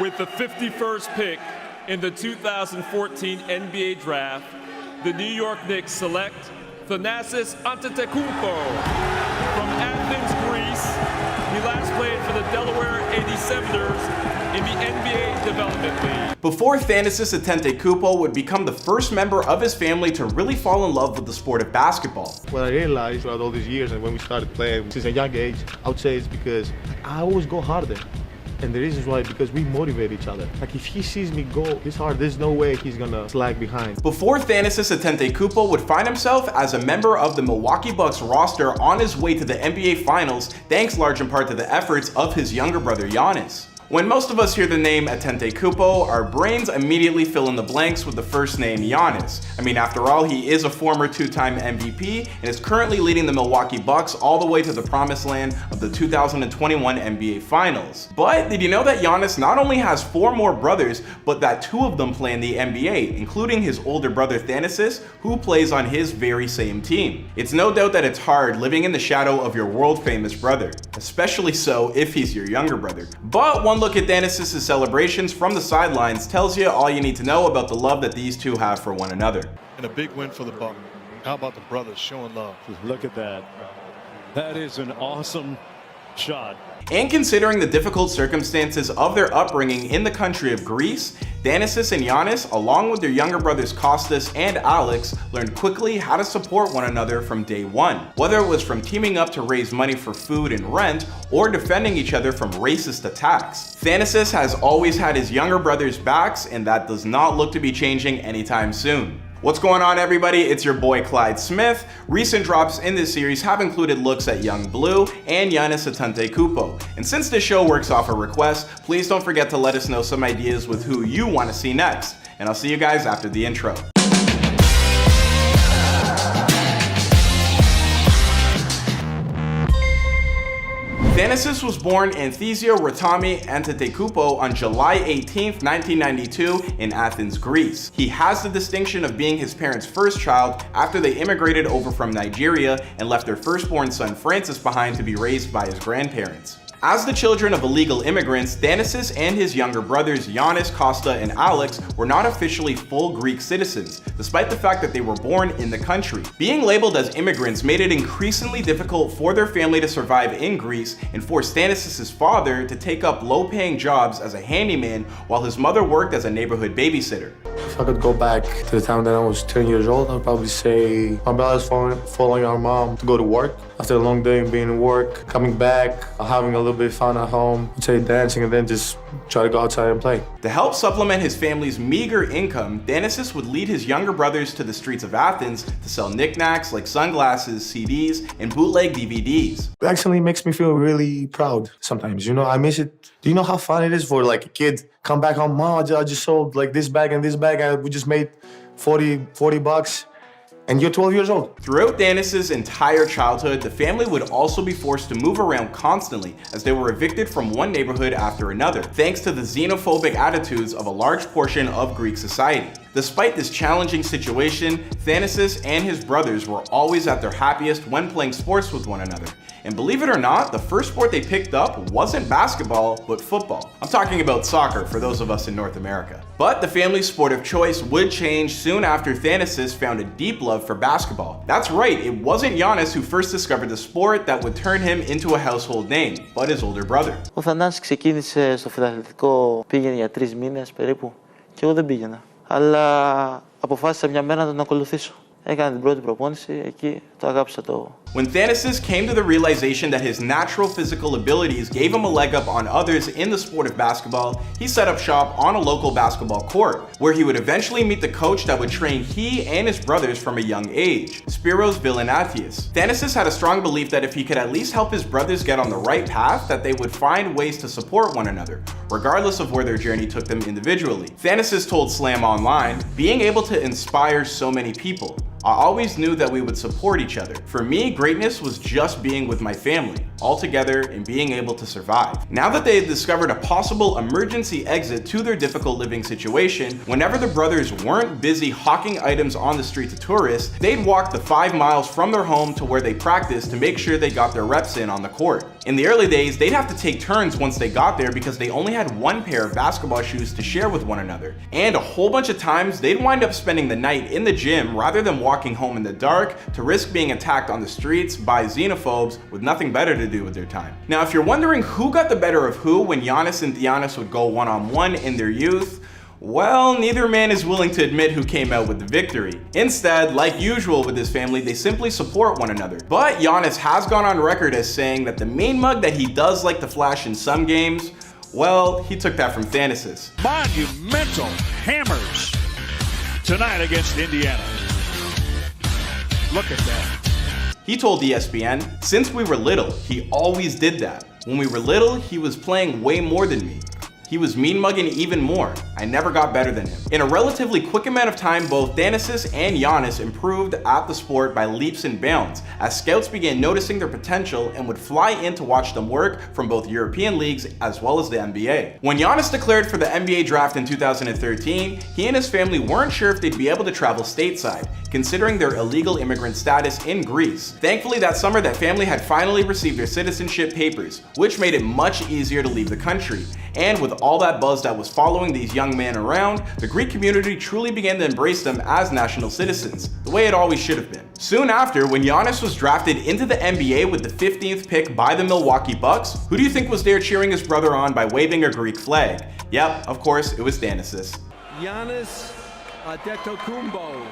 With the 51st pick in the 2014 NBA Draft, the New York Knicks select Thanasis Antetokounmpo from Athens, Greece. He last played for the Delaware 87ers in the NBA Development League. Before Thanasis Antetokounmpo would become the first member of his family to really fall in love with the sport of basketball. What I realized throughout all these years and when we started playing since a young age, I would say it's because I always go harder. And the reason why, because we motivate each other. Like if he sees me go this hard, there's no way he's gonna slag behind. Before Thanasis Antetokounmpo would find himself as a member of the Milwaukee Bucks roster on his way to the NBA Finals, thanks large in part to the efforts of his younger brother Giannis. When most of us hear the name Antetokounmpo, our brains immediately fill in the blanks with the first name Giannis. I mean, after all, he is a former two-time MVP and is currently leading the Milwaukee Bucks all the way to the promised land of the 2021 NBA Finals. But did you know that Giannis not only has 4 more brothers, but that 2 of them play in the NBA, including his older brother Thanasis, who plays on his very same team? It's no doubt that it's hard living in the shadow of your world-famous brother, especially so if he's your younger brother. But one look at Thanasis' celebrations from the sidelines tells you all you need to know about the love that these two have for one another. And a big win for the Bucks. How about the brothers showing love? Look at that. That is an awesome shot. And considering the difficult circumstances of their upbringing in the country of Greece, Thanasis and Giannis, along with their younger brothers Kostas and Alex, learned quickly how to support one another from day one. Whether it was from teaming up to raise money for food and rent, or defending each other from racist attacks. Thanasis has always had his younger brothers' backs, and that does not look to be changing anytime soon. What's going on, everybody? It's your boy Clyde Smith. Recent drops in this series have included looks at Young Blue and Giannis Antetokounmpo. And since this show works off a request, please don't forget to let us know some ideas with who you want to see next. And I'll see you guys after the intro. Thanasis was born Anthesio Rotami Antetokounmpo on July 18, 1992 in Athens, Greece. He has the distinction of being his parents' first child after they immigrated over from Nigeria and left their firstborn son Francis behind to be raised by his grandparents. As the children of illegal immigrants, Thanasis and his younger brothers Giannis, Costa, and Alex were not officially full Greek citizens, despite the fact that they were born in the country. Being labeled as immigrants made it increasingly difficult for their family to survive in Greece and forced Thanasis' father to take up low-paying jobs as a handyman while his mother worked as a neighborhood babysitter. If I could go back to the time that I was 10 years old, I'd probably say my brother's following our mom to go to work. After a long day of being in work, coming back, having a little bit of fun at home, I'd say dancing, and then just try to go outside and play. To help supplement his family's meager income, Thanasis would lead his younger brothers to the streets of Athens to sell knickknacks like sunglasses, CDs, and bootleg DVDs. It actually makes me feel really proud sometimes, you know, I miss it. Do you know how fun it is for like a kid, come back home, Mom, I just sold like this bag and this bag, and we just made 40 bucks. And you're 12 years old. Throughout Thanasis' entire childhood, the family would also be forced to move around constantly as they were evicted from one neighborhood after another, thanks to the xenophobic attitudes of a large portion of Greek society. Despite this challenging situation, Thanasis and his brothers were always at their happiest when playing sports with one another. And believe it or not, the first sport they picked up wasn't basketball, but football. I'm talking about soccer for those of us in North America. But the family's sport of choice would change soon after Thanasis found a deep love for basketball. That's right, it wasn't Giannis who first discovered the sport that would turn him into a household name, but his older brother. Ο Θανάσης ξεκίνησε στο φιλαθλητικό, πήγαινε για 3 μήνες περίπου και εγώ δεν πήγαινα. Αλλά αποφάσισα μια μέρα να τον ακολουθήσω. Έκανε την πρώτη προπόνηση, εκεί το αγάπησα το. When Thanasis came to the realization that his natural physical abilities gave him a leg up on others in the sport of basketball, he set up shop on a local basketball court, where he would eventually meet the coach that would train he and his brothers from a young age, Spiros Villanatius. Thanasis had a strong belief that if he could at least help his brothers get on the right path, that they would find ways to support one another, regardless of where their journey took them individually. Thanasis told Slam Online, being able to inspire so many people. I always knew that we would support each other. For me, greatness was just being with my family. all together and being able to survive. Now that they had discovered a possible emergency exit to their difficult living situation, whenever the brothers weren't busy hawking items on the street to tourists, they'd walk the 5 miles from their home to where they practiced to make sure they got their reps in on the court. In the early days, they'd have to take turns once they got there because they only had one pair of basketball shoes to share with one another. And a whole bunch of times, they'd wind up spending the night in the gym rather than walking home in the dark to risk being attacked on the streets by xenophobes with nothing better to do with their time. Now, if you're wondering who got the better of who when Giannis and Thanasis would go one-on-one in their youth, well, neither man is willing to admit who came out with the victory. Instead, like usual with his family, they simply support one another. But Giannis has gone on record as saying that the main mug that he does like to flash in some games, well, he took that from Thanasis. Monumental hammers tonight against Indiana. Look at that. He told ESPN, "Since we were little, he always did that. When we were little, he was playing way more than me. He was mean mugging even more. I never got better than him." In a relatively quick amount of time, both Thanasis and Giannis improved at the sport by leaps and bounds, as scouts began noticing their potential and would fly in to watch them work from both European leagues as well as the NBA. When Giannis declared for the NBA draft in 2013, he and his family weren't sure if they'd be able to travel stateside, considering their illegal immigrant status in Greece. Thankfully, that summer, that family had finally received their citizenship papers, which made it much easier to leave the country. And with all that buzz that was following these young men around, the Greek community truly began to embrace them as national citizens, the way it always should have been. Soon after, when Giannis was drafted into the NBA with the 15th pick by the Milwaukee Bucks, who do you think was there cheering his brother on by waving a Greek flag? Yep, of course, it was Thanasis. Giannis Antetokounmpo.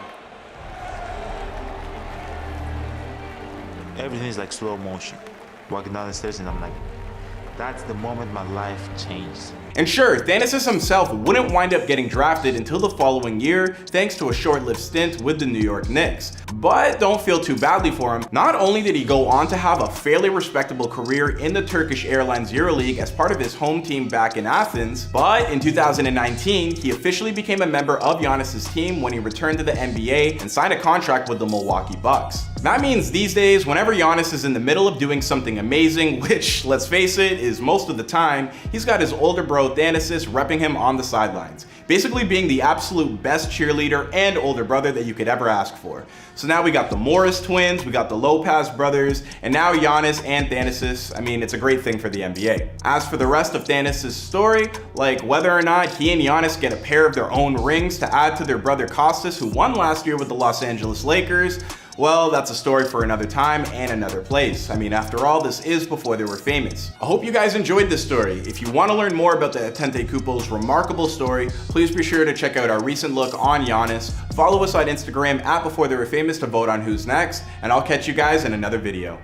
Everything is like slow motion. Walking down the stairs and I'm like, that's the moment my life changed. And sure, Thanasis himself wouldn't wind up getting drafted until the following year, thanks to a short-lived stint with the New York Knicks. But don't feel too badly for him. Not only did he go on to have a fairly respectable career in the Turkish Airlines EuroLeague as part of his home team back in Athens, but in 2019, he officially became a member of Giannis's team when he returned to the NBA and signed a contract with the Milwaukee Bucks. That means these days, whenever Giannis is in the middle of doing something amazing, which, let's face it, is most of the time, he's got his older bro Thanasis repping him on the sidelines, basically being the absolute best cheerleader and older brother that you could ever ask for. So now we got the Morris twins, we got the Lopez brothers, and now Giannis and Thanasis. I mean, it's a great thing for the NBA. As for the rest of Thanasis' story, like whether or not he and Giannis get a pair of their own rings to add to their brother Kostas, who won last year with the Los Angeles Lakers, well, that's a story for another time and another place. I mean, after all, this is before they were famous. I hope you guys enjoyed this story. If you want to learn more about the Antetokounmpo's remarkable story, please be sure to check out our recent look on Giannis. Follow us on Instagram @BeforeTheyWereFamous to vote on who's next, and I'll catch you guys in another video.